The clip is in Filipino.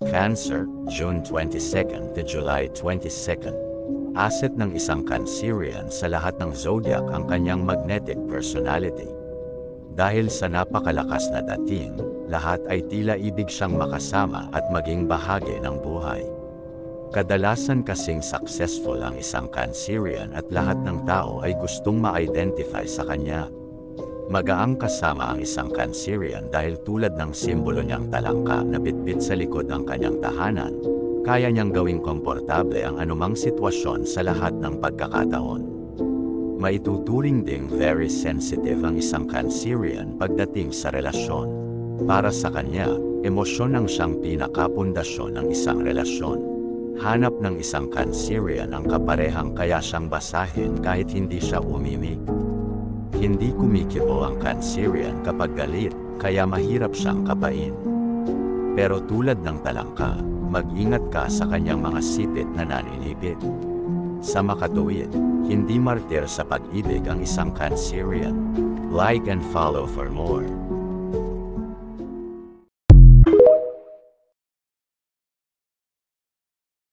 Cancer, June 22 to July 22. Asset ng isang Cancerian sa lahat ng zodiac ang kanyang magnetic personality. Dahil sa napakalakas na dating, lahat ay tila ibig siyang makasama at maging bahagi ng buhay. Kadalasan kasing successful ang isang Cancerian at lahat ng tao ay gustong ma-identify sa kanya. Magaang kasama ang isang Cancerian dahil tulad ng simbolo niyang talangka na bitbit sa likod ang kanyang tahanan, kaya niyang gawing komportable ang anumang sitwasyon sa lahat ng pagkakataon. Maituturing ding very sensitive ang isang Cancerian pagdating sa relasyon. Para sa kanya, emosyon ang siyang pinakapundasyon ng isang relasyon. Hanap ng isang Cancerian ang kaparehang kaya siyang basahin kahit hindi siya umimik. Hindi kumikibo ang Cancerian kapag galit, kaya mahirap siyang kapain. Pero tulad ng talangka, mag-ingat ka sa kanyang mga sipit na naninipit. Sa makatuwid, hindi martir sa pag-ibig ang isang Cancerian. Like and follow for more.